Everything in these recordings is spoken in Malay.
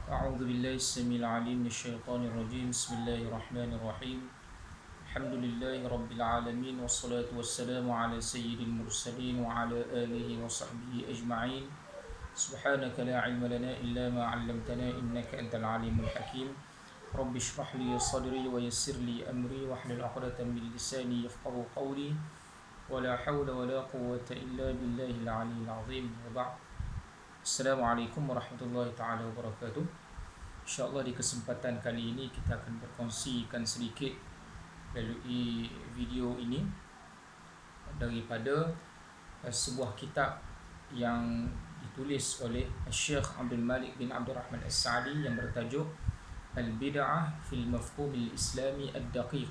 أعوذ بالله السميع العليم من الشيطان الرجيم بسم الله الرحمن الرحيم الحمد لله رب العالمين والصلاة والسلام على سيد المرسلين وعلى آله وصحبه أجمعين سبحانك لا علم لنا إلا ما علمتنا إنك أنت العليم الحكيم رب اشرح لي صدري ويسر لي أمري واحلل عقدة من لساني يفقهوا قولي ولا حول ولا قوة إلا بالله العلي العظيم وبعد. Assalamualaikum warahmatullahi taala wabarakatuh. InsyaAllah di kesempatan kali ini kita akan berkongsikan sedikit melalui video ini daripada sebuah kitab yang ditulis oleh Syekh Abdul Malik bin Abdul Rahman As-Sa'di yang bertajuk Al-Bid'ah fil Mafhum Al-Islami Ad-Daqiq.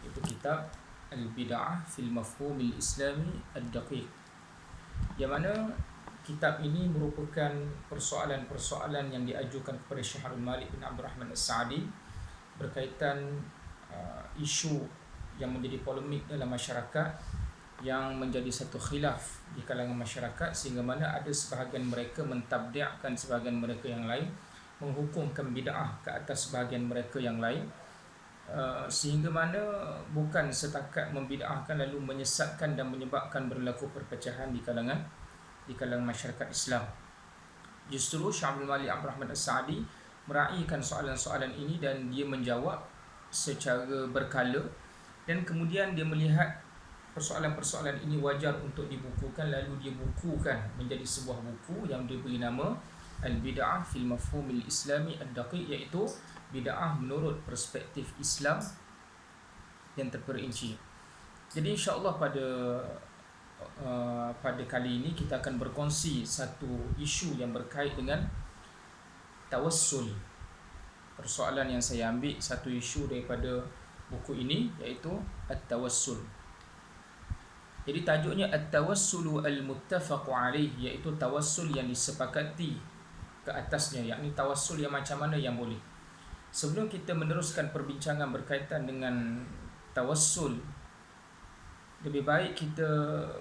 Itu kitab Al-Bid'ah fil Mafhum Al-Islami Ad-Daqiq, yang mana kitab ini merupakan persoalan-persoalan yang diajukan kepada Syekh Abdul Malik bin Abdul Rahman As-Sa'di berkaitan isu yang menjadi polemik dalam masyarakat, yang menjadi satu khilaf di kalangan masyarakat, sehingga mana ada sebahagian mereka mentabdi'kan sebahagian mereka yang lain, menghukumkan bid'ah ke atas sebahagian mereka yang lain, sehingga mana bukan setakat membid'ahkan lalu menyesatkan dan menyebabkan berlaku perpecahan di kalangan masyarakat Islam. Justru Syekh Abdul Malik Abdul Rahman As-Sa'di meraihkan soalan-soalan ini dan dia menjawab secara berkala, dan kemudian dia melihat persoalan-persoalan ini wajar untuk dibukukan, lalu dia bukukan menjadi sebuah buku yang diberi nama Al-Bid'ah fil Mafhum Al-Islami Ad-Daqiq, iaitu bid'ah menurut perspektif Islam yang terperinci. Jadi insya-Allah pada kali ini kita akan berkongsi satu isu yang berkait dengan tawassul. Persoalan yang saya ambil satu isu daripada buku ini, iaitu at-tawassul. Jadi tajuknya at-tawassulu al-muttafaqu alaih, iaitu tawassul yang disepakati ke atasnya, yakni tawassul yang macam mana yang boleh. Sebelum kita meneruskan perbincangan berkaitan dengan tawassul, lebih baik kita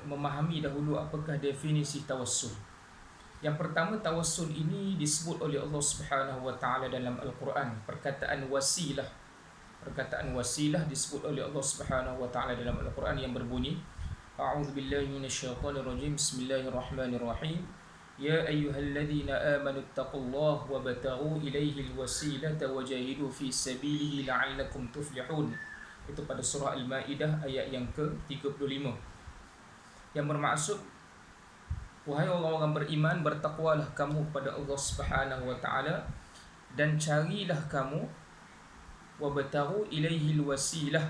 memahami dahulu apakah definisi tawassul. Yang pertama, tawassul ini disebut oleh Allah Subhanahu wa taala dalam Al-Quran. Perkataan wasilah disebut oleh Allah Subhanahu wa taala dalam Al-Quran yang berbunyi, A'udzu billahi minasyaitonir rajim. Bismillahirrahmanirrahim. Ya ayyuhalladzina amanu taqullaha wabtaghu ilaihi alwasilata wajahidu fi sabilihi la'allakum tuflihun. Itu pada surah Al-Maidah ayat yang ke-35, yang bermaksud, wahai orang-orang beriman, bertakwalah kamu kepada Allah Subhanahu wa taala dan carilah kamu wabtaghu ilaihi alwasilah,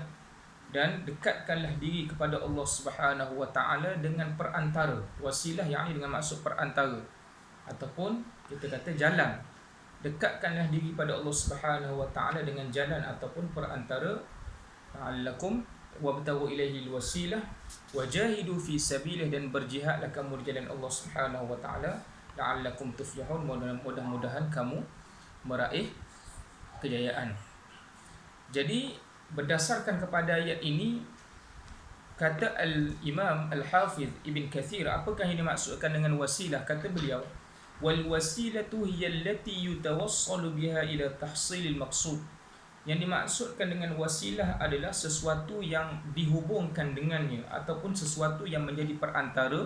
dan dekatkanlah diri kepada Allah Subhanahu wa taala dengan perantara. Wasilah yakni dengan maksud perantara, ataupun kita kata jalan. Dekatkanlah diri pada Allah Subhanahu wa taala dengan jalan ataupun perantara. La'allakum wabtaghu ilaihi alwasilah wajahidu fi sabilih, dan berjihadlah kamu di jalan Allah Subhanahu wa taala, la'allakum tuflihun, mudah-mudahan kamu meraih kejayaan. Jadi berdasarkan kepada ayat ini, kata Al-Imam Al-Hafiz Ibn Kathir, apakah yang dimaksudkan dengan wasilah? Kata beliau, wal wasilatu hiya allati yutawassalu biha ila tahsilil maqsud. Yang dimaksudkan dengan wasilah adalah sesuatu yang dihubungkan dengannya, ataupun sesuatu yang menjadi perantara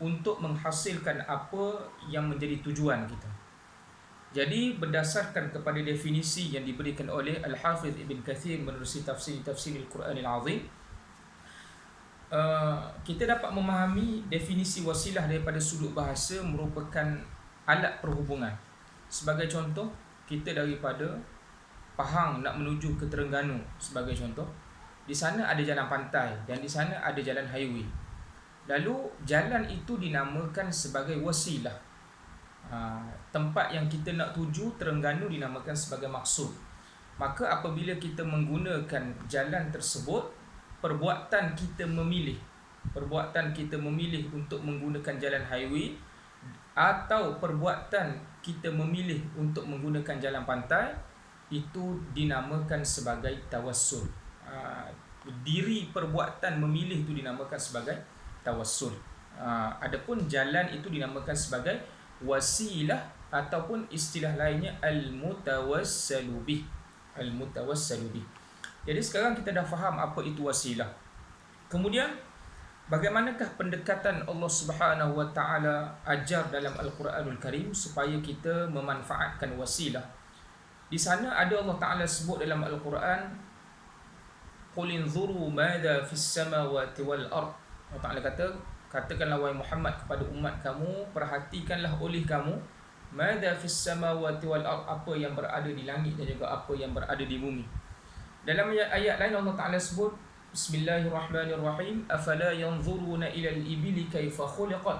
untuk menghasilkan apa yang menjadi tujuan kita. Jadi berdasarkan kepada definisi yang diberikan oleh Al-Hafiz Ibn Kathir menerusi tafsir Al-Quran Al-Azim, kita dapat memahami definisi wasilah daripada sudut bahasa merupakan alat perhubungan. Sebagai contoh, kita daripada Pahang nak menuju ke Terengganu sebagai contoh, di sana ada jalan pantai dan di sana ada jalan highway. Lalu jalan itu dinamakan sebagai wasilah. Tempat yang kita nak tuju, Terengganu, dinamakan sebagai maksud. Maka apabila kita menggunakan jalan tersebut, perbuatan kita memilih untuk menggunakan jalan highway, atau perbuatan kita memilih untuk menggunakan jalan pantai, itu dinamakan sebagai tawassul. Diri perbuatan memilih itu dinamakan sebagai tawassul. Adapun jalan itu dinamakan sebagai wasilah ataupun istilah lainnya al-mutawassalu bih. Al-mutawassalu bih. Jadi sekarang kita dah faham apa itu wasilah. Kemudian bagaimanakah pendekatan Allah Subhanahu wa taala ajar dalam Al-Quranul Karim supaya kita memanfaatkan wasilah. Di sana ada Allah Taala sebut dalam Al-Quran, qul inzuru madza fis samawati wal ard. Allah Taala katakanlah wahai Muhammad kepada umat kamu, perhatikanlah oleh kamu madza fis samawati wal ard, apa yang berada di langit dan juga apa yang berada di bumi. Dalam ayat lain Allah Taala sebut Bismillahirrahmanirrahim, afala yanzuruna ila al-ibili kaifa khuliqat.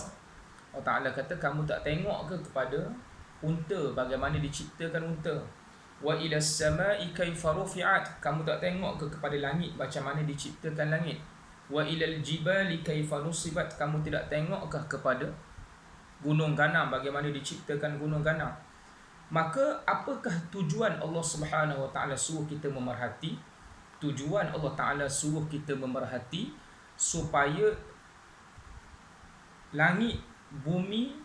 Allah Taala kata, kamu tak tengok ke kepada unta, bagaimana diciptakan unta? Wa ila as-samai kaifa rufi'at, kamu tak tengok ke kepada langit macam mana diciptakan langit? Wa ila al-jibali kaifa nusibat, kamu tidak tengokkah kepada gunung ganam, bagaimana diciptakan gunung ganam? Maka apakah tujuan Allah Subhanahu wa taala suruh kita memerhati? Tujuan Allah Taala suruh kita memerhati supaya langit, bumi,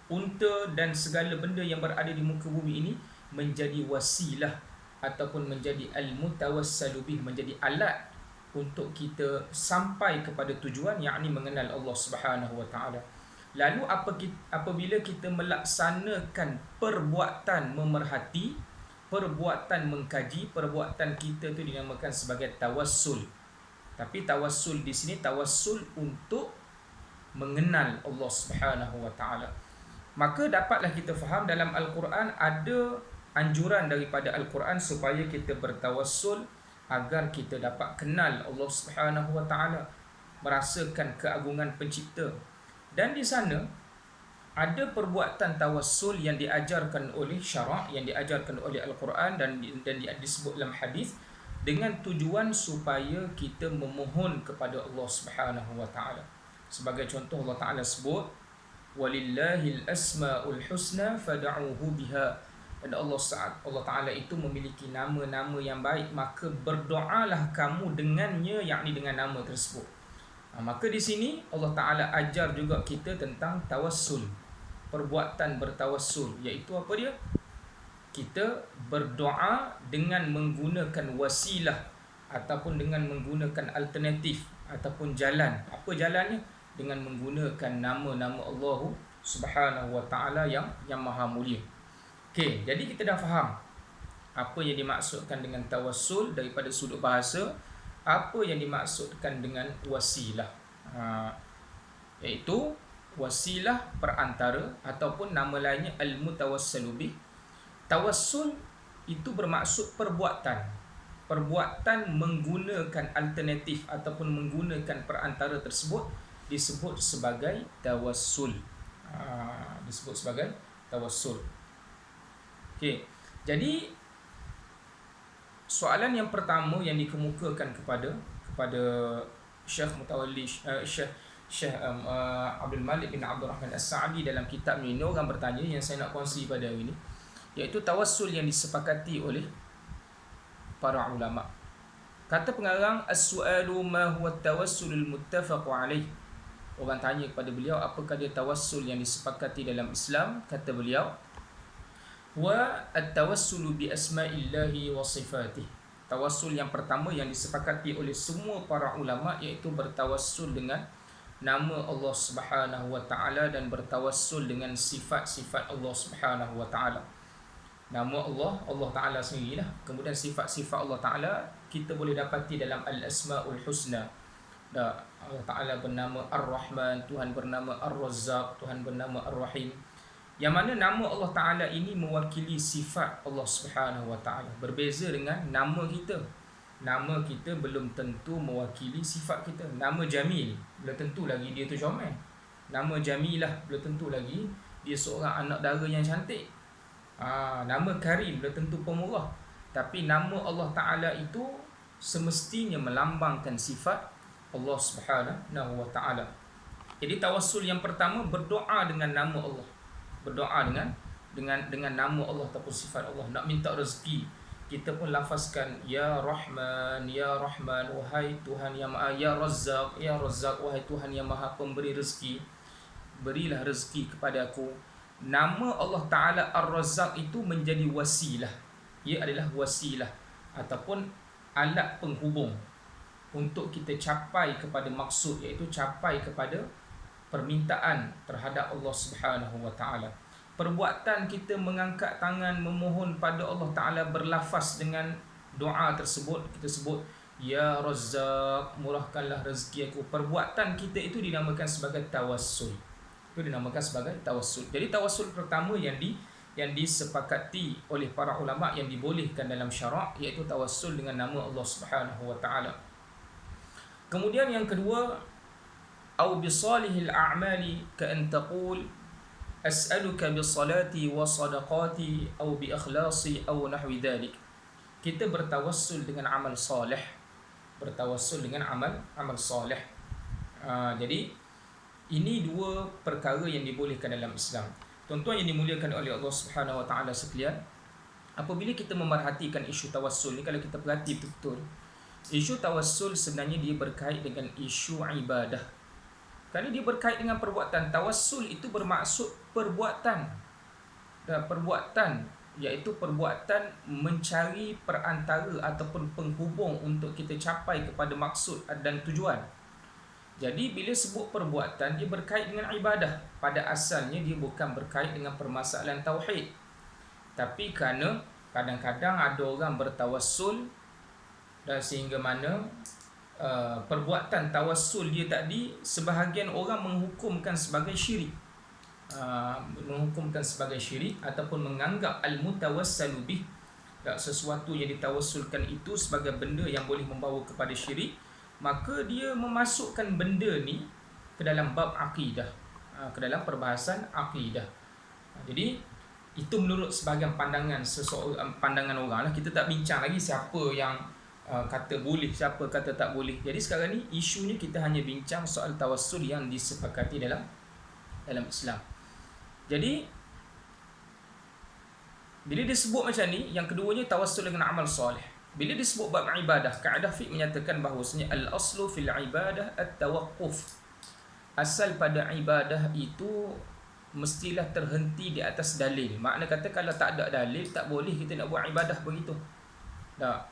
unta dan segala benda yang berada di muka bumi ini menjadi wasilah ataupun menjadi al-mutawassalu bih, menjadi alat untuk kita sampai kepada tujuan, yakni mengenal Allah Subhanahu wa taala. Lalu apabila kita melaksanakan perbuatan memerhati, perbuatan mengkaji, perbuatan kita itu dinamakan sebagai tawassul. Tapi tawassul di sini tawassul untuk mengenal Allah Subhanahu wa taala. Maka dapatlah kita faham dalam Al-Quran ada anjuran daripada Al-Quran supaya kita bertawassul agar kita dapat kenal Allah Subhanahu wa taala, merasakan keagungan pencipta. Dan di sana ada perbuatan tawassul yang diajarkan oleh syarak, yang diajarkan oleh Al-Quran dan disebut dalam hadis dengan tujuan supaya kita memohon kepada Allah Subhanahu wa taala. Sebagai contoh Allah Taala sebut walillahil asmaul husna fad'uhu biha. Dan Allah Taala itu memiliki nama-nama yang baik, maka berdoalah kamu dengannya, yakni dengan nama tersebut. Maka di sini Allah Taala ajar juga kita tentang tawassul, perbuatan bertawassul, iaitu apa dia? Kita berdoa dengan menggunakan wasilah ataupun dengan menggunakan alternatif ataupun jalan. Apa jalannya? Dengan menggunakan nama-nama Allah Subhanahu wa taala yang maha mulia. Okey, jadi kita dah faham apa yang dimaksudkan dengan tawassul daripada sudut bahasa, apa yang dimaksudkan dengan wasilah, iaitu wasilah perantara ataupun nama lainnya al-mutawassalu bih. Tawassul itu bermaksud perbuatan menggunakan alternatif ataupun menggunakan perantara tersebut disebut sebagai tawassul. Disebut sebagai tawassul. Okey, jadi soalan yang pertama yang dikemukakan kepada Syekh Mutawalli Syekh Abdul Malik bin Abdul Rahman As-Sa'di dalam kitab ini, orang bertanya yang saya nak kongsi pada hari ini, iaitu tawassul yang disepakati oleh para ulama. Kata pengarang, as-su'alu ma huwa at-tawassulul muttafaq alaih. Orang tanya kepada beliau, apakah dia tawassul yang disepakati dalam Islam? Kata beliau, wa at-tawassulu bi asma'illahi wa sifatih. Tawassul yang pertama yang disepakati oleh semua para ulama iaitu bertawassul dengan nama Allah Subhanahu wa taala dan bertawassul dengan sifat-sifat Allah Subhanahu wa taala. Nama Allah taala sendirilah. Kemudian sifat-sifat Allah taala kita boleh dapati dalam al-asmaul husna. Allah taala bernama Ar-Rahman, Tuhan bernama Ar-Razzaq, Tuhan bernama Ar-Rahim. Yang mana nama Allah Ta'ala ini mewakili sifat Allah Subhanahu Wa Ta'ala. Berbeza dengan nama kita. Nama kita belum tentu mewakili sifat kita. Nama Jamil, belum tentu lagi dia tu comel. Nama Jamilah, belum tentu lagi dia seorang anak dara yang cantik. Nama Karim, belum tentu pemurah. Tapi nama Allah Ta'ala itu semestinya melambangkan sifat Allah Subhanahu Wa Ta'ala. Jadi tawassul yang pertama berdoa dengan nama Allah. Berdoa dengan nama Allah ataupun sifat Allah. Nak minta rezeki, kita pun lafazkan ya Rahman, ya Rahman, wahai Tuhan yang maha, ya Razzaq, ya Razzaq, wahai Tuhan yang maha pemberi rezeki, berilah rezeki kepada aku. nama Allah Ta'ala Ar-Razzaq itu menjadi wasilah. Ia adalah wasilah ataupun alat penghubung untuk kita capai kepada maksud, iaitu capai kepada permintaan terhadap Allah Subhanahu wa Ta'ala. Perbuatan kita mengangkat tangan memohon pada Allah Ta'ala, berlafaz dengan doa tersebut, kita sebut Ya Razzaq, murahkanlah rezeki aku. Perbuatan kita itu dinamakan sebagai tawassul. Itu dinamakan sebagai tawassul. Jadi tawassul pertama yang disepakati oleh para ulama yang dibolehkan dalam syarak, iaitu tawassul dengan nama Allah Subhanahu wa Ta'ala. Kemudian yang kedua, au bi salihil a'mali ka an taqul as'aluka bi salati wa sadaqati au bi ikhlasi au nahwi dhalik. Kita bertawassul dengan amal soleh, bertawassul dengan amal soleh. Jadi ini dua perkara yang dibolehkan dalam Islam. Tuan-tuan yang dimuliakan oleh Allah Subhanahu wa Ta'ala sekalian, apabila kita memerhatikan isu tawassul ni, kalau kita perhati betul, isu tawassul sebenarnya dia berkait dengan isu ibadah. Kerana dia berkait dengan perbuatan. Tawassul itu bermaksud perbuatan. Dan perbuatan, iaitu perbuatan mencari perantara ataupun penghubung untuk kita capai kepada maksud dan tujuan. Jadi bila sebut perbuatan, dia berkait dengan ibadah. Pada asalnya dia bukan berkait dengan permasalahan tauhid. Tapi kerana kadang-kadang ada orang bertawassul, dan sehingga mana perbuatan tawassul dia tadi sebahagian orang menghukumkan sebagai syirik. Menghukumkan sebagai syirik ataupun menganggap al-mutawassalu bih, sesuatu yang ditawassulkan itu sebagai benda yang boleh membawa kepada syirik. Maka dia memasukkan benda ni ke dalam bab akidah, ke dalam perbahasan akidah. Jadi itu menurut sebahagian pandangan pandangan orang lah. Kita tak bincang lagi siapa yang kata boleh, siapa kata tak boleh. Jadi sekarang ni isunya kita hanya bincang soal tawassul yang disepakati dalam Islam. Jadi bila disebut macam ni, yang keduanya tawassul dengan amal soleh. Bila disebut bab ibadah, kaedah fiqh menyatakan bahawasanya al-aslu fil ibadah at-tawaqquf. Asal pada ibadah itu mestilah terhenti di atas dalil. Makna kata kalau tak ada dalil, tak boleh kita nak buat ibadah begitu.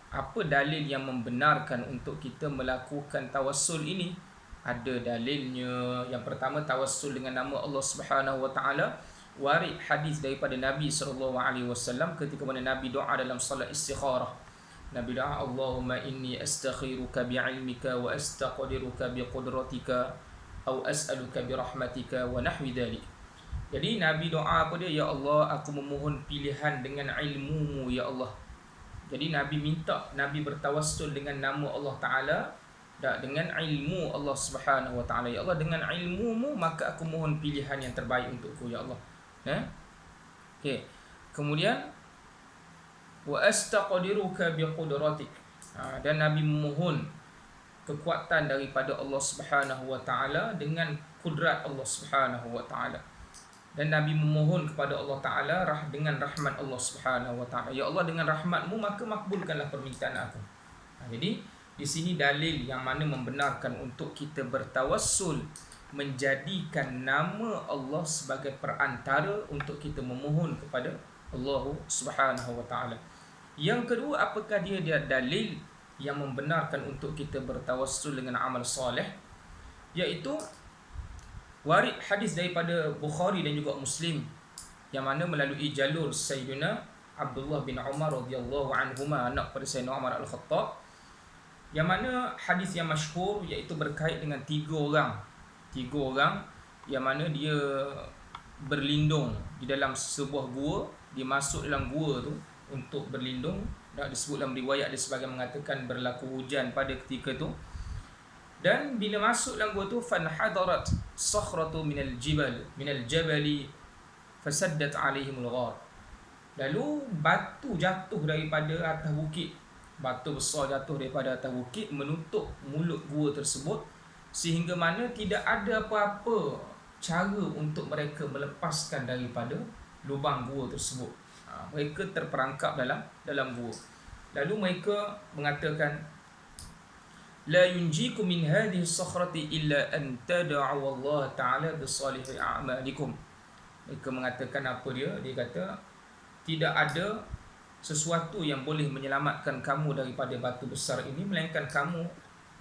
Apa dalil yang membenarkan untuk kita melakukan tawassul ini? Ada dalilnya. Yang pertama, tawassul dengan nama Allah Subhanahu wa Ta'ala. Warid hadis daripada Nabi SAW ketika mana Nabi doa dalam salat istikharah. Nabi doa, Allahumma inni astakhiruka bi'ilmika wa astaqdiruka biqudratika au as'aluka birahmatika wa nahwi dhalik. Jadi Nabi doa apa dia? Ya Allah, aku memohon pilihan dengan ilmu-Mu ya Allah. Jadi Nabi bertawassul dengan nama Allah Ta'ala dan dengan ilmu Allah Subhanahu wa Ta'ala. Ya Allah, dengan ilmu-Mu maka aku mohon pilihan yang terbaik untukku ya Allah. Okay. Kemudian wa astaqdiruka biqudratik. Dan Nabi memohon kekuatan daripada Allah Subhanahu wa Ta'ala dengan kudrat Allah Subhanahu wa Ta'ala. Dan Nabi memohon kepada Allah Ta'ala dengan rahmat Allah Subhanahu wa Ta'ala. Ya Allah, dengan rahmat-Mu maka makbulkanlah permintaan aku. Jadi di sini dalil yang mana membenarkan untuk kita bertawassul, menjadikan nama Allah sebagai perantara untuk kita memohon kepada Allah Subhanahu wa Ta'ala. Yang kedua, apakah dia dalil yang membenarkan untuk kita bertawassul dengan amal soleh? Iaitu warid hadis daripada Bukhari dan juga Muslim, yang mana melalui jalur Sayyidina Abdullah bin Umar radhiyallahu anhuma, anak pada Sayyidina Umar Al-Khattab, yang mana hadis yang masyhur iaitu berkait dengan tiga orang yang mana dia berlindung di dalam sebuah gua. Dia masuk dalam gua tu untuk berlindung. Dan disebut dalam riwayat dia sebagai mengatakan berlaku hujan pada ketika tu. Dan bila masuk dalam gua tu, fanhadarat sakhratu minal jabali fasaddat alaihimul ghar. Lalu batu jatuh daripada atas bukit. Batu besar jatuh daripada atas bukit menutup mulut gua tersebut, sehingga mana tidak ada apa-apa cara untuk mereka melepaskan daripada lubang gua tersebut. Mereka terperangkap dalam gua. Lalu mereka mengatakan, la yunjikum min hadhihi as-sakhrati illa an tad'u Allah Ta'ala bi salihi a'malikum. Mereka mengatakan apa dia? Dia kata tidak ada sesuatu yang boleh menyelamatkan kamu daripada batu besar ini melainkan kamu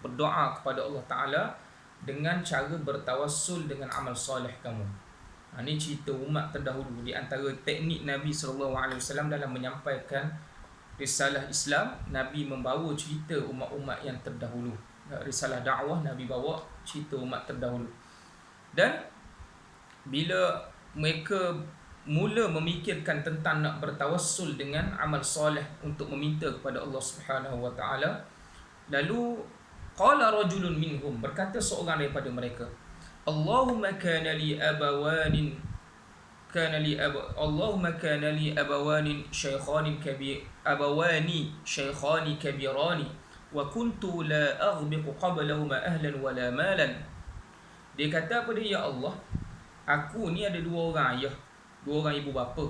berdoa kepada Allah Ta'ala dengan cara bertawassul dengan amal soleh kamu. Ini cerita umat terdahulu. Di antara teknik Nabi SAW dalam menyampaikan risalah Islam, Nabi membawa cerita umat-umat yang terdahulu. Risalah dakwah, Nabi bawa cerita umat terdahulu. Dan bila mereka mula memikirkan tentang nak bertawassul dengan amal soleh untuk meminta kepada Allah Subhanahu wa taala, lalu qala rajulun minhum, berkata seorang daripada mereka, Allahumma kana li abawanin Allahumma kana li abawanin shaykhani kabirani wa kuntu la aghbiqu qablahuma ahlan wala malan. Dia kata apa dia? Ya Allah, aku ni ada dua orang ayah, dua orang ibu bapa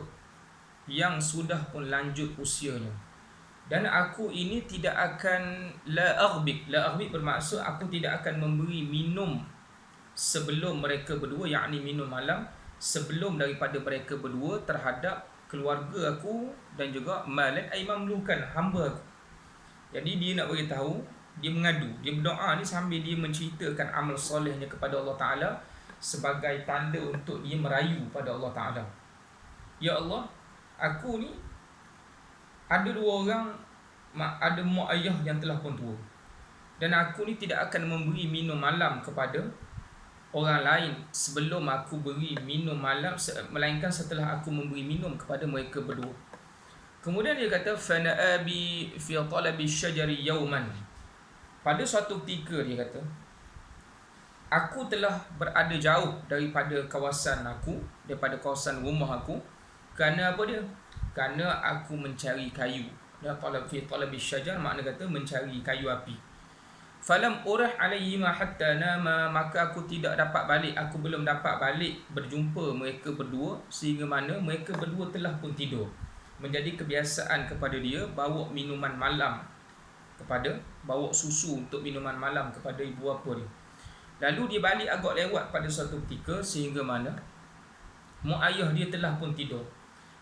yang sudah pun lanjut usianya, dan aku ini tidak akan la aghbiq bermaksud aku tidak akan memberi minum sebelum mereka berdua, yakni minum malam sebelum daripada mereka berdua terhadap keluarga aku dan juga malan ay mamlukan, hamba aku. Jadi dia nak beritahu, dia mengadu, dia berdoa ni sambil dia menceritakan amal solehnya kepada Allah Ta'ala sebagai tanda untuk dia merayu pada Allah Ta'ala. Ya Allah, aku ni ada dua orang, ada mak ayah yang telah pun tua, dan aku ni tidak akan memberi minum malam kepada orang lain sebelum aku beri minum malam, melainkan setelah aku memberi minum kepada mereka berdua. Kemudian dia kata fana'abi fi talabi syajari yawman. Pada suatu ketika dia kata, aku telah berada jauh daripada kawasan aku, daripada kawasan rumah aku. Kerana apa dia? Kerana aku mencari kayu. Dan talab fi talabi syajar makna kata mencari kayu api. Falam urah alaihima hatta nama, maka aku tidak dapat balik, aku belum dapat balik berjumpa mereka berdua sehingga mana mereka berdua telah pun tidur. Menjadi kebiasaan kepada dia bawa minuman malam bawa susu untuk minuman malam kepada ibu bapa dia. Lalu dia balik agak lewat pada suatu ketika sehingga mana mak ayah dia telah pun tidur.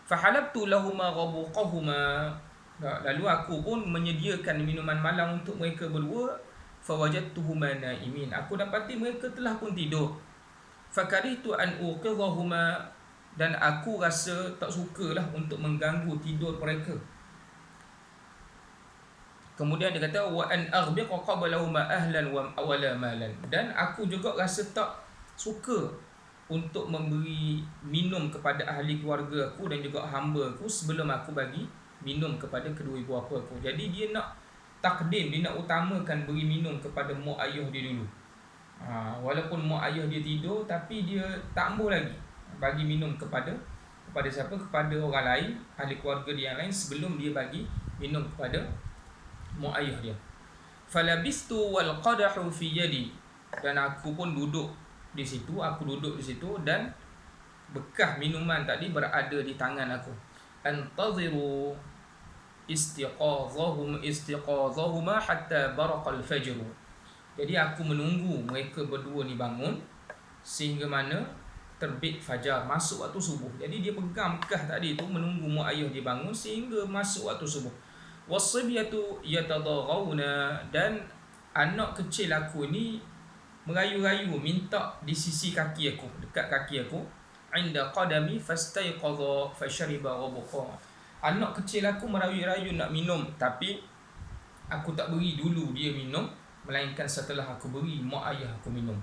Fahalabtu lahuma ghabuqahuma, lalu aku pun menyediakan minuman malam untuk mereka berdua. Fawajadtuhuma naimin, aku dapati mereka telah pun tidur. Fakarihtu an uqidhahuma, dan aku rasa tak sukalah untuk mengganggu tidur mereka. Kemudian dia kata wa an aghbiqa qablahuma ahlan wa wala malan, dan aku juga rasa tak suka untuk memberi minum kepada ahli keluarga aku dan juga hamba aku sebelum aku bagi minum kepada kedua ibu bapa aku. Jadi dia nak takdim, dia nak utamakan beri minum kepada mak ayah dia dulu. Walaupun mak ayah dia tidur, tapi dia tak mahu lagi bagi minum kepada siapa? Kepada orang lain, ahli keluarga dia yang lain, sebelum dia bagi minum kepada mak ayah dia. Falabistu wal qadahu fi yadi, dan aku pun duduk di situ, dan bekas minuman tadi berada di tangan aku. Antaziru istiqadhahuma hatta baraqal fajr. Jadi aku menunggu mereka berdua ni bangun sehingga mana terbit fajar, masuk waktu subuh. Jadi dia pegang bekas tadi tu, menunggu mak ayah dia bangun sehingga masuk waktu subuh. Wasibiyatu yatadaghawna, dan anak kecil aku ni merayu-rayu minta di sisi kaki aku, dekat kaki aku. Inda qadami fastayqadha fashariba ghabuqa. Anak kecil aku merayu-rayu nak minum, tapi aku tak beri dulu dia minum, melainkan setelah aku beri mak ayah aku minum.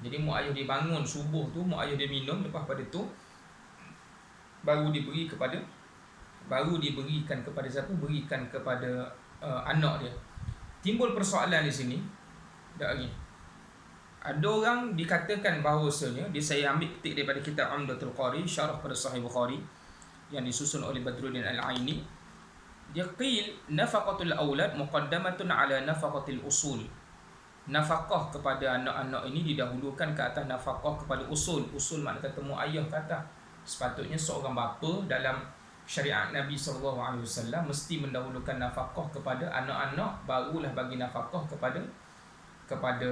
Jadi mak ayah dia bangun subuh tu, mak ayah dia minum, lepas pada tu baru diberikan kepada siapa? Berikan kepada anak dia. Timbul persoalan di sini. Tak lagi. Ada orang dikatakan bahawasanya, saya ambil petik daripada kitab Umdatul Qari, syarah pada Sahih Bukhari yang disusun oleh Badruddin Al-Aini. Dia qil nafaqatul aulad muqaddamatun ala nafaqatil usul. Nafaqah kepada anak-anak ini didahulukan ke atas nafaqah kepada usul. Usul makna kata mak ayah kata. Sepatutnya seorang bapa dalam syariat Nabi SAW mesti mendahulukan nafaqah kepada anak-anak, barulah bagi nafaqah kepada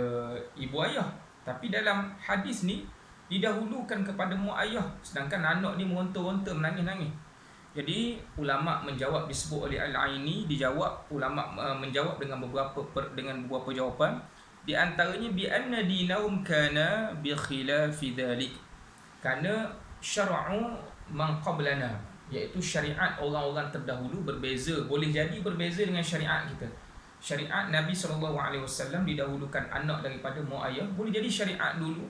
ibu ayah. Tapi dalam hadis ni didahulukan kepada mak ayah, sedangkan anak ni meronta-ronta menangis-nangis. Jadi ulama menjawab, disebut oleh Al-Aini, ulama menjawab dengan beberapa jawapan. Di antaranya bi anna dinahum kana bi khilafi dhalik, kerana syar'u man qablana, iaitu syariat orang-orang terdahulu berbeza, boleh jadi berbeza dengan syariat kita. Syariat Nabi SAW didahulukan anak daripada mak ayah, boleh jadi syariat dulu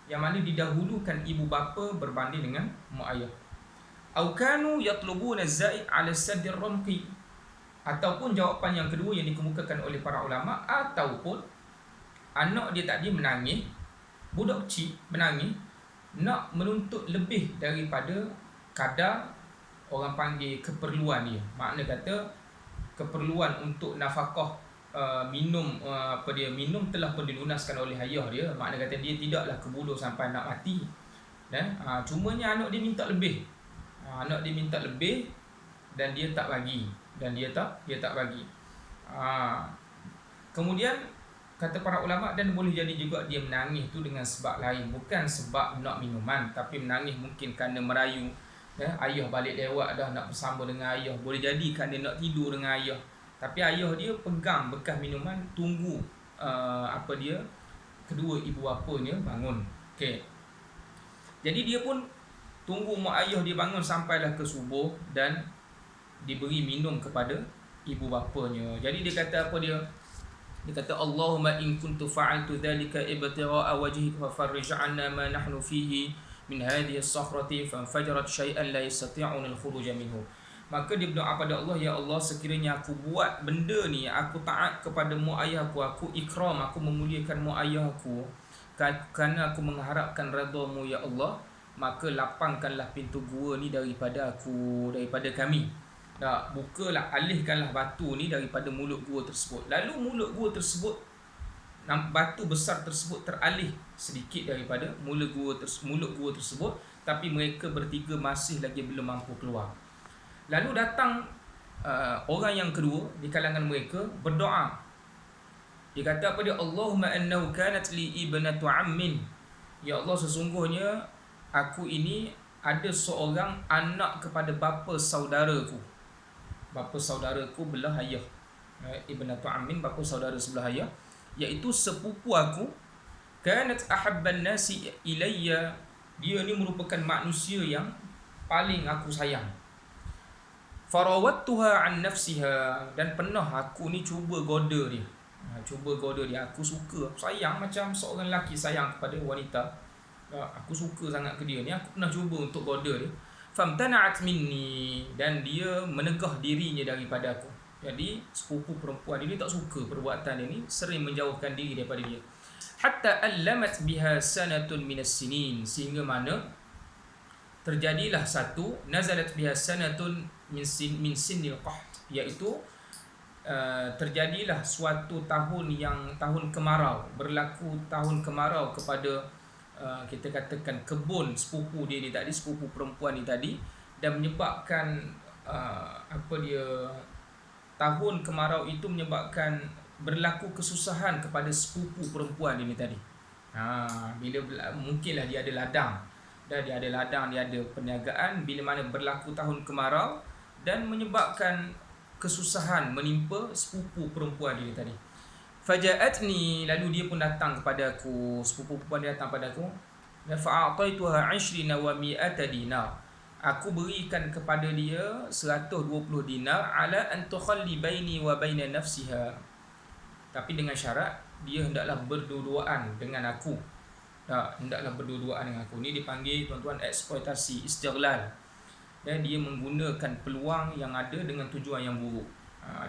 yang mana didahulukan ibu bapa berbanding dengan mak ayah. Au kanu yatlubuna az-zaid 'ala sadir ramqi, ataupun jawapan yang kedua yang dikemukakan oleh para ulama, ataupun anak dia tadi menangis, budak kecil menangis, nak menuntut lebih daripada kadar orang panggil keperluan dia. Makna kata keperluan untuk nafkah minum minum telah pun dilunaskan oleh ayah dia. Makna kata dia tidaklah kebodoh sampai nak mati. Cumanya anak dia minta lebih. Anak dia minta lebih dan dia tak bagi. Kemudian kata para ulama, dan boleh jadi juga dia menangis tu dengan sebab lain, bukan sebab nak minuman, tapi menangis mungkin kerana merayu. Ayah balik lewat dah, nak bersama dengan ayah. Boleh jadi kerana nak tidur dengan ayah, tapi ayah dia pegang bekas minuman, tunggu kedua ibu bapanya bangun. Okey. Jadi dia pun tunggu mak ayah dia bangun sampailah ke subuh dan diberi minum kepada ibu bapanya. Jadi dia kata apa dia? Dia kata, Allahumma in kuntu fa'altu dhalika ibtigha'a wajhika fafarrij 'anna ma nahnu fihi min hadhihi as-sakhrati fanfajarat shay'an la yastati'una al-khuruj minhu. Maka dia berdoa pada Allah, ya Allah, sekiranya aku buat benda ni, aku taat kepada mak ayah aku ikram, aku memuliakan mak ayah aku, kerana aku mengharapkan redha-Mu ya Allah, maka lapangkanlah pintu gua ni daripada kami. Bukalah, alihkanlah batu ni daripada mulut gua tersebut. Lalu mulut gua tersebut, batu besar tersebut teralih sedikit daripada mulut gua tersebut, tapi mereka bertiga masih lagi belum mampu keluar. Lalu datang orang yang kedua di kalangan mereka berdoa. Dia kata apa dia? Allahumma annahu kanat li ibnatu ammin. Ya Allah, sesungguhnya aku ini ada seorang anak kepada bapa saudaraku. Bapa saudaraku belah ayah. Ibnatu ammin, bapa saudara sebelah ayah, iaitu sepupu aku. Kanat ahabban nasi ilayya, dia ni merupakan manusia yang paling aku sayang. Farawattuha an nafsiha, dan pernah aku ni cuba goda dia. Aku suka, aku sayang macam seorang lelaki sayang kepada wanita. Aku suka sangat ke dia ni, aku pernah cuba untuk goda dia. Famtana'at minni, dan dia menegah dirinya daripada aku. Jadi sepupu perempuan dia tak suka perbuatan dia ni, sering menjauhkan diri daripada dia. Hatta allamat biha sanatun minas sinin, sehingga mana terjadilah satu, nazalat biha sanatun min sinil qahd, iaitu terjadilah suatu tahun kemarau, berlaku tahun kemarau kepada kita katakan kebun sepupu dia tadi, sepupu perempuan ni tadi, dan menyebabkan tahun kemarau itu menyebabkan berlaku kesusahan kepada sepupu perempuan dia ni tadi. Bila mungkinlah dia ada ladang, dia ada perniagaan, bila mana berlaku tahun kemarau dan menyebabkan kesusahan menimpa sepupu perempuan dia tadi. Faja'atni, lalu dia pun datang kepada aku, sepupu perempuan dia datang kepada aku. Fa'ataituha 20 wa 100 dinar. Aku berikan kepada dia 120 dinar, ala an tukhalli baini wa baina nafsiha, tapi dengan syarat dia hendaklah berdua-duaan dengan aku. Ini dipanggil tuan-tuan eksploitasi, istighlal. Dan dia menggunakan peluang yang ada dengan tujuan yang buruk.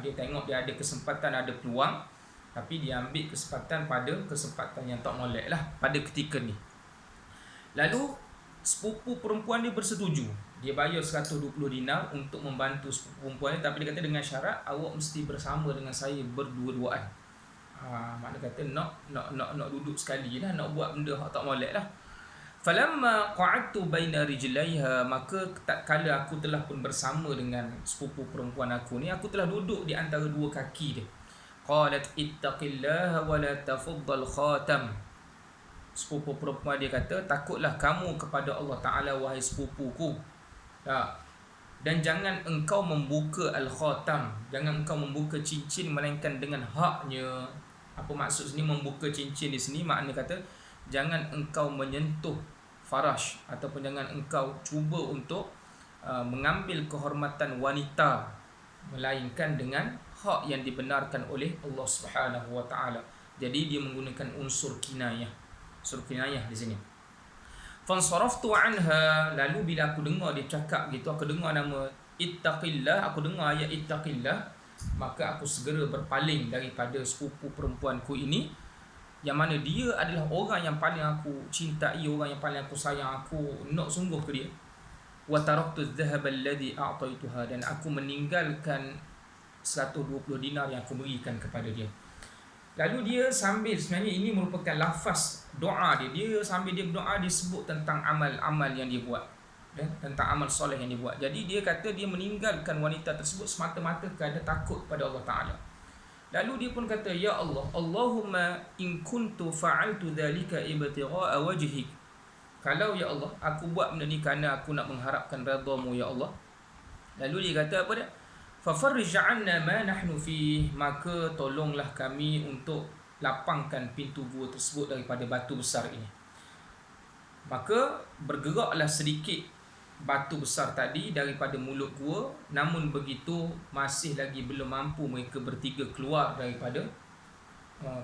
Dia tengok dia ada kesempatan, ada peluang, tapi dia ambil kesempatan yang tak molek lah pada ketika ni. Lalu sepupu perempuan dia bersetuju. Dia bayar 120 dinar untuk membantu sepupu perempuan dia, tapi dia kata dengan syarat awak mesti bersama dengan saya berdua-duaan. Makna kata nak duduk sekali lah, nak buat benda hak tak molek lah. Falamma qa'adtu baina rijlaiha, maka tatkala aku telah pun bersama dengan sepupu perempuan aku ni, aku telah duduk di antara dua kaki dia. Qalat ittaqillaha wa la tafuddal khatam. sepupu perempuan dia kata, takutlah kamu kepada Allah Ta'ala wahai sepupuku. Dan jangan engkau membuka al-khatam, jangan engkau membuka cincin melainkan dengan haknya. Apa maksud sini membuka cincin di sini? Makna kata jangan engkau menyentuh farash ataupun jangan engkau cuba untuk mengambil kehormatan wanita melainkan dengan hak yang dibenarkan oleh Allah Subhanahu wa taala. Jadi dia menggunakan unsur kinayah. Unsur kinayah di sini. Fansaraftu anha, lalu bila aku dengar dia cakap gitu, aku dengar nama ittaqillah, aku dengar ayat ittaqillah, maka aku segera berpaling daripada sepupu perempuanku ini, yang mana dia adalah orang yang paling aku cintai, orang yang paling aku sayang, aku nak sungguh ke dia. Wa taraktu adh-dhahaba alladhi a'taytuha, dan aku meninggalkan 120 dinar yang aku berikan kepada dia. Lalu dia sambil, sebenarnya ini merupakan lafaz doa dia. Dia sambil dia berdoa, dia sebut tentang amal-amal yang dia buat, tentang amal soleh yang dia buat. Jadi dia kata dia meninggalkan wanita tersebut semata-mata kerana takut pada Allah Ta'ala. Lalu dia pun kata, ya Allah, Allahumma in kuntu fa'altu dhalika ibtigha'a wajhik. Kalau ya Allah, aku buat benda ni kerana aku nak mengharapkan redha-Mu ya Allah. Lalu dia kata apa dia? Fafarrij 'anna ma nahnu fi, maka tolonglah kami untuk lapangkan pintu gua tersebut daripada batu besar ini. Maka bergeraklah sedikit batu besar tadi daripada mulut gua, namun begitu masih lagi belum mampu mereka bertiga keluar daripada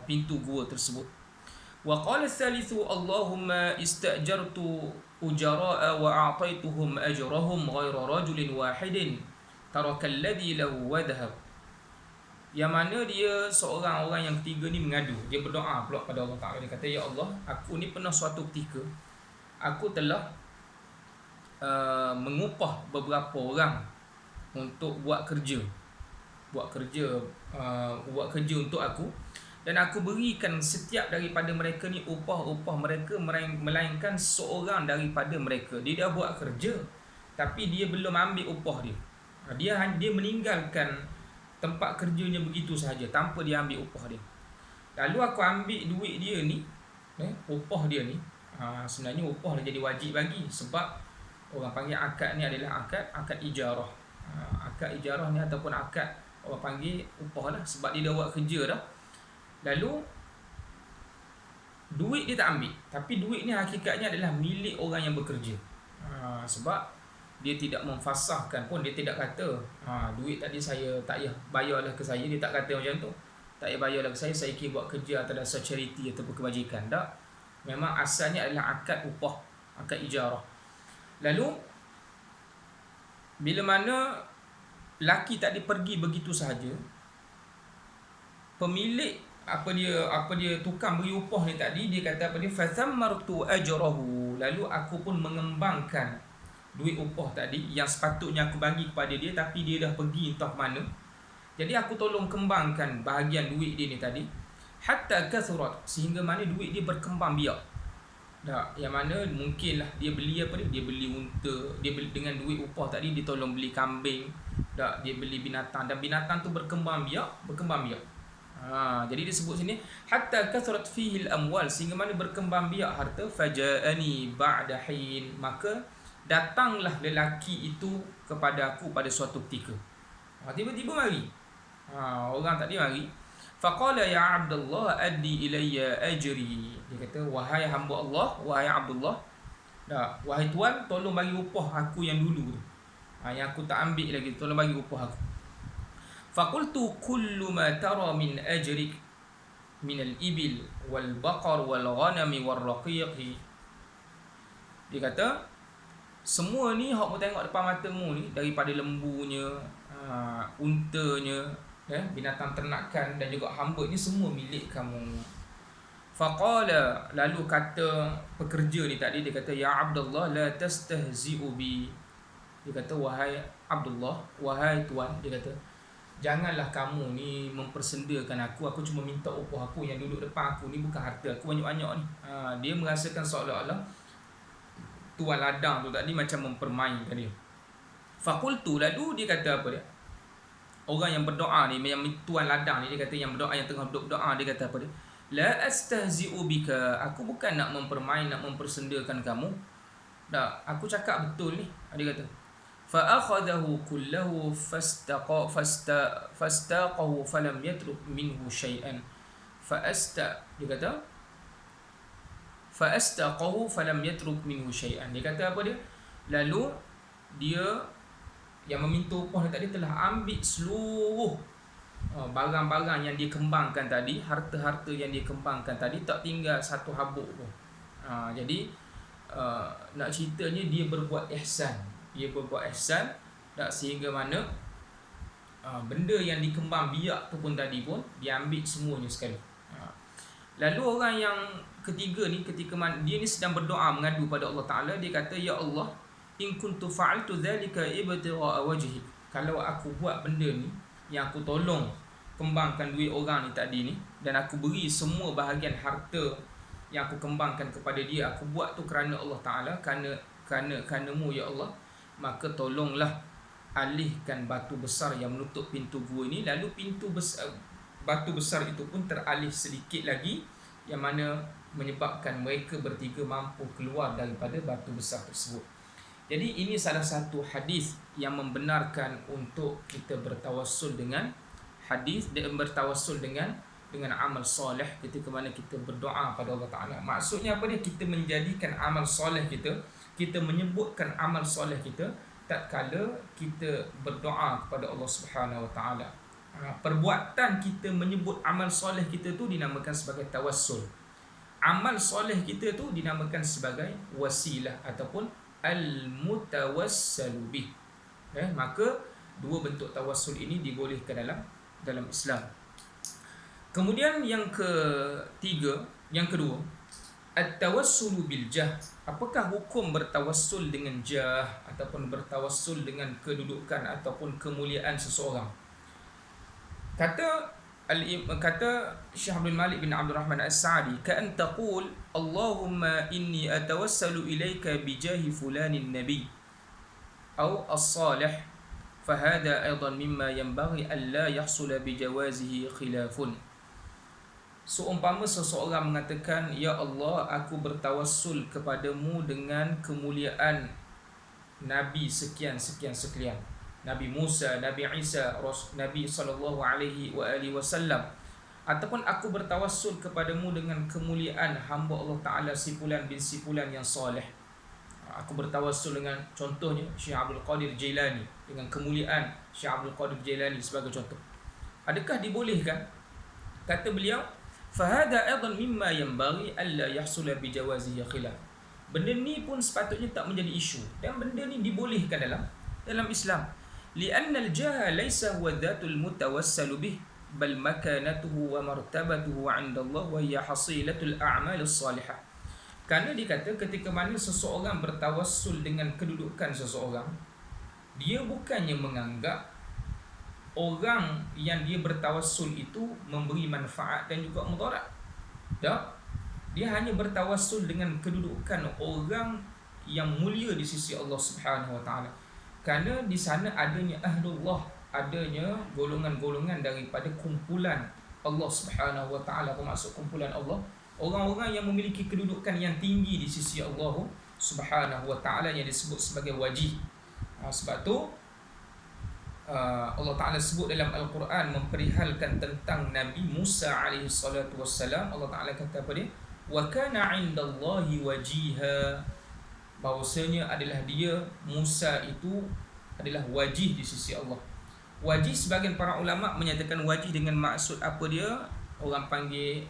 pintu gua tersebut. Wa qala ats-tsalitsu Allahumma istajartu ujara'a wa a'taytuhum ajrahum ghaira rajulin wahidin tarakal ladzi lahu wa dhahab. Yang mana dia seorang orang yang ketiga ni mengadu, dia berdoa pula pada Allah Ta'ala. Dia kata, ya Allah, aku ni pernah suatu ketika aku telah mengupah beberapa orang untuk buat kerja untuk aku, dan aku berikan setiap daripada mereka ni upah mereka melainkan seorang daripada mereka. Dia dah buat kerja tapi dia belum ambil upah dia. Dia meninggalkan tempat kerjanya begitu sahaja tanpa dia ambil upah dia. Lalu aku ambil duit dia ni, upah dia ni, sebenarnya upah dia jadi wajib bagi, sebab orang panggil akad ni adalah akad ijarah. Akad ijarah ni ataupun akad orang panggil upah lah, sebab dia dah buat kerja dah. Lalu duit dia tak ambil, tapi duit ni hakikatnya adalah milik orang yang bekerja. Sebab dia tidak memfasahkan pun, dia tidak kata duit tadi saya tak payah bayarlah ke saya. Dia tak kata macam tu, tak payah bayarlah ke saya kira buat kerja atas dasar charity ataupun kebajikan. Tak, memang asalnya adalah akad upah, akad ijarah. Lalu bila mana laki tadi pergi begitu sahaja, pemilik apa dia tukang beri upah ni tadi, dia kata apa dia, fathammartu ajrahu, lalu aku pun mengembangkan duit upah tadi yang sepatutnya aku bagi kepada dia, tapi dia dah pergi entah mana. Jadi aku tolong kembangkan bahagian duit dia ni tadi, hatta kathurat, sehingga mana duit dia berkembang biak. Yang mana mungkinlah dia beli apa dia beli unta, dia beli dengan duit upah tadi, dia tolong beli kambing, dia beli binatang, dan binatang tu berkembang biak. Jadi dia sebut sini hatta kathurat fihi al-amwal, sehingga mana berkembang biak harta. Faja'ani ba'da hin, maka datanglah lelaki itu kepada aku pada suatu ketika. Tiba-tiba mari. Orang tadi mari. Faqala ya Abdullah addi ilayya ajri. Dia kata, wahai hamba Allah, wahai Abdullah, wahai tuan, tolong bagi upah aku yang dulu tu. Yang aku tak ambil lagi, tolong bagi upah aku. Faqultu kullu ma tara min ajrik min al-ibil wal baqar wal ghanami wal raqiq. Dia kata, semua ni hak mu tengok depan matamu ni, daripada lembunya, untanya, binatang ternakan dan juga hamba ni, semua milik kamu. Faqala, lalu kata pekerja ni tadi, dia kata, ya Abdullah la tastahzi'u bi. Dia kata, wahai Abdullah, wahai tuan, dia kata, janganlah kamu ni mempersendakan aku cuma minta upah aku, yang duduk depan aku ni bukan harta aku banyak-banyak ni. Dia merasakan seolah-olah tuan ladang tu tadi macam mempermainkan dia. Faqultu, lalu dia kata apa dia? Orang yang berdoa ni, yang tuan ladang ni, dia kata yang berdoa, yang tengah berdoa, dia kata apa dia? La astahzi'u bika, aku bukan nak mempermain, nak mempersendakan kamu. Tak, aku cakap betul ni. Dia kata, fa akhadahu kullahu fastaqahu falam yatruk minhu syai'an. Dia kata, fa astaqahu falam yatruk minhu syai'an. Dia kata apa dia? Lalu dia yang meminta upah tadi telah ambil seluruh barang-barang yang dia kembangkan tadi, harta-harta yang dia kembangkan tadi, tak tinggal satu habuk pun. Jadi nak ceritanya dia berbuat ihsan. Dia berbuat ihsan tak, sehingga mana benda yang dikembang biak tu pun tadi pun dia ambil semuanya sekali. Lalu orang yang ketiga ni, ketika dia ni sedang berdoa mengadu pada Allah Ta'ala, dia kata, ya Allah, in kuntu fa'altu dhalika ibtigha'a wajhik, kalau aku buat benda ni, yang aku tolong kembangkan duit orang ni tadi ni, dan aku beri semua bahagian harta yang aku kembangkan kepada dia, aku buat tu kerana Allah Ta'ala, kerana-mu ya Allah, maka tolonglah alihkan batu besar yang menutup pintu gua ni. Lalu batu besar itu pun teralih sedikit lagi, yang mana menyebabkan mereka bertiga mampu keluar daripada batu besar tersebut. Jadi ini salah satu hadis yang membenarkan untuk kita bertawassul dengan hadis, dan bertawassul dengan amal soleh ketika mana kita berdoa pada Allah Ta'ala. Maksudnya apa dia? Kita menjadikan amal soleh kita menyebutkan amal soleh kita tatkala kita berdoa kepada Allah Subhanahu Wa Ta'ala. Perbuatan kita menyebut amal soleh kita tu dinamakan sebagai tawassul. Amal soleh kita tu dinamakan sebagai wasilah ataupun al-mutawassalu bih. Maka dua bentuk tawassul ini dibolehkan dalam Islam. Kemudian yang kedua, at-tawassulu bil jah. Apakah hukum bertawassul dengan jah ataupun bertawassul dengan kedudukan ataupun kemuliaan seseorang? Kata Syekh Abdul Malik bin Abdul Rahman As-Sa'di, ka'an taqul Allahumma inni atawassalu ilaika bijahi fulanin nabi atau as-salih, fahada aidan mimma yanbaghi an la yahsula bijawazihi khilafun. Seumpama seseorang mengatakan, ya Allah, aku bertawassul kepadamu dengan kemuliaan Nabi sekian, Nabi Musa, Nabi Isa, Nabi SAW, ataupun aku bertawassul kepadamu dengan kemuliaan hamba Allah Ta'ala sipulan bin sipulan yang soleh. Aku bertawassul dengan, contohnya, Syekh Abdul Qadir Jailani, dengan kemuliaan Syekh Abdul Qadir Jailani sebagai contoh. Adakah dibolehkan? Kata beliau, fahada aidan mimma yanbaghi alla yahsula bijawazihi khilaf. Benda ni pun sepatutnya tak menjadi isu, dan benda ni dibolehkan dalam Islam. لأن الجاه ليس هو ذات المتوسل به بل مكانته ومرتبته عند الله وهي حصيلة الأعمال الصالحة. Kerana dikata ketika mana seseorang bertawassul dengan kedudukan seseorang, dia bukannya menganggap orang yang dia bertawassul itu memberi manfaat dan juga mudarat. Tak, dia hanya bertawassul dengan kedudukan orang yang mulia di sisi Allah Subhanahu Wa Taala. Kerana di sana adanya ahlullah, adanya golongan-golongan daripada kumpulan Allah Subhanahu Wa Taala. Apa maksud kumpulan Allah? Orang-orang yang memiliki kedudukan yang tinggi di sisi Allah Subhanahu Wa Taala, yang disebut sebagai wajih. Sebab tu Allah Ta'ala sebut dalam Al-Quran memperihalkan tentang Nabi Musa alaihi salatu wassalam. Allah Ta'ala kata apa dia? Wa kana 'indallahi wajiha, bahawasanya adalah dia, Musa itu adalah wajih di sisi Allah. Wajih, sebagian para ulama menyatakan wajih dengan maksud apa dia? Orang panggil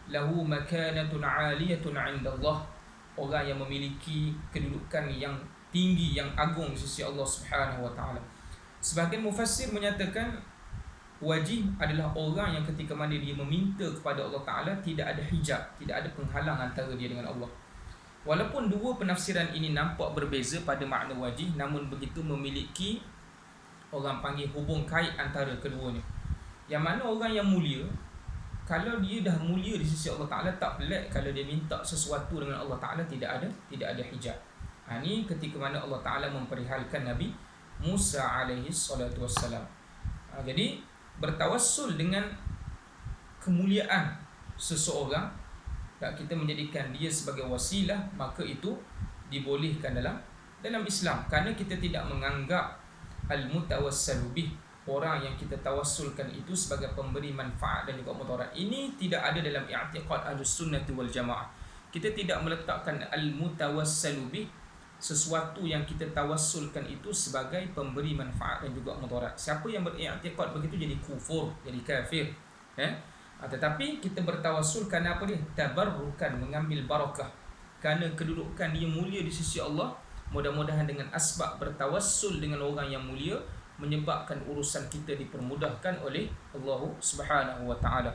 lahu makanatun 'aliyatun 'indallah, orang yang memiliki kedudukan yang tinggi, yang agung di sisi Allah Subhanahu Wa Taala. Sebagian mufassir menyatakan wajih adalah orang yang ketika mana dia meminta kepada Allah Ta'ala tidak ada hijab, tidak ada penghalang antara dia dengan Allah. Walaupun dua penafsiran ini nampak berbeza pada makna wajih, namun begitu memiliki orang panggil hubung kait antara keduanya. Yang mana orang yang mulia, kalau dia dah mulia di sisi Allah Ta'ala, tak pelik kalau dia minta sesuatu dengan Allah Ta'ala tidak ada hijab. Ini ketika mana Allah Ta'ala memperihalkan Nabi Musa alaihi salatu wassalam. Jadi bertawassul dengan kemuliaan seseorang, tak kita menjadikan dia sebagai wasilah, maka itu dibolehkan dalam Islam, kerana kita tidak menganggap al-mutawassalu bih, orang yang kita tawassulkan itu sebagai pemberi manfaat dan juga mudarat. Ini tidak ada dalam i'tiqad Ahlussunnah wal Jamaah. Kita tidak meletakkan al-mutawassalu bih, sesuatu yang kita tawassulkan itu sebagai pemberi manfaat dan juga mudarat. Siapa yang beriktikad begitu jadi kufur, jadi kafir. Tetapi kita bertawassul kerana apa dia? Tabarrukan, mengambil barakah. Kerana kedudukan dia mulia di sisi Allah. Mudah-mudahan dengan asbab bertawassul dengan orang yang mulia, menyebabkan urusan kita dipermudahkan oleh Allah Subhanahu wa taala.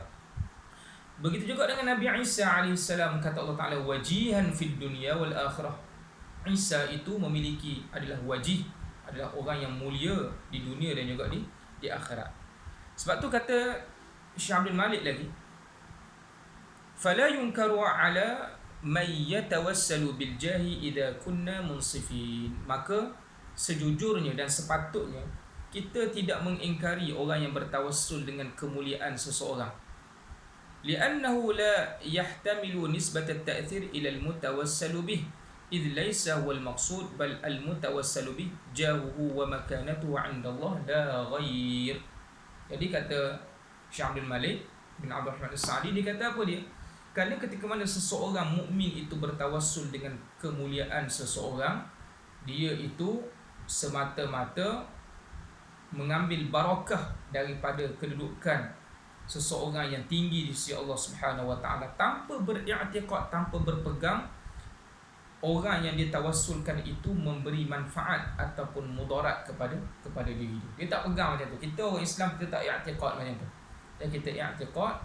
Begitu juga dengan Nabi Isa AS, kata Allah Taala, wajihan fid dunya wal akhirah. Isa itu adalah wajih, adalah orang yang mulia di dunia dan juga di akhirat. Sebab tu kata Syekh Abdul Malik lagi, fala yunkaru ala man yatawassalu bil jahi idza kunna munsifin. Maka sejujurnya dan sepatutnya kita tidak mengingkari orang yang bertawassul dengan kemuliaan seseorang, li'annahu la yahtamilu nisbat at-ta'thir ila al-mutawassalu bih idh laysa huwa al-maqsud bal al-mutawassalu bih jahuhu wa makanatuhu 'inda Allah la ghair. Jadi kata Syekh Abdul Malik bin Abdul Rahman As-Sa'di, dia kata apa dia? Kerana ketika mana seseorang mukmin itu bertawassul dengan kemuliaan seseorang, dia itu semata-mata mengambil barakah daripada kedudukan seseorang yang tinggi di sisi Allah Subhanahu wa taala, tanpa beriktikad, tanpa berpegang orang yang ditawassulkan itu memberi manfaat ataupun mudarat kepada diri dia. Dia tak pegang macam tu. Kita orang Islam, kita tak iktikad macam tu. Dan kita iktikad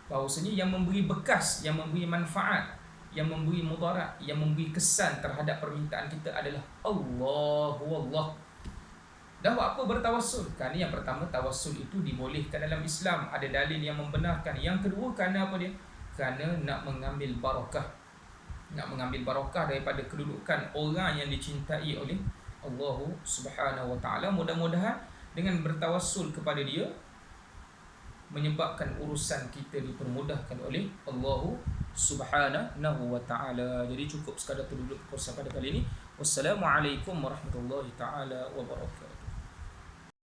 bahawasanya yang memberi bekas, yang memberi manfaat, yang memberi mudarat, yang memberi kesan terhadap permintaan kita adalah Allah. Dah buat apa bertawassul? Kerana yang pertama, tawassul itu dibolehkan dalam Islam, ada dalil yang membenarkan. Yang kedua, kerana apa dia? Kerana nak mengambil barakah, daripada kedudukan orang yang dicintai oleh Allah Subhanahu wa taala. Mudah-mudahan dengan bertawassul kepada dia menyebabkan urusan kita dipermudahkan oleh Allah Subhanahu wa taala. Jadi cukup sekadar itu dulu perkongsian pada kali ini. Wassalamualaikum warahmatullahi taala wabarakatuh.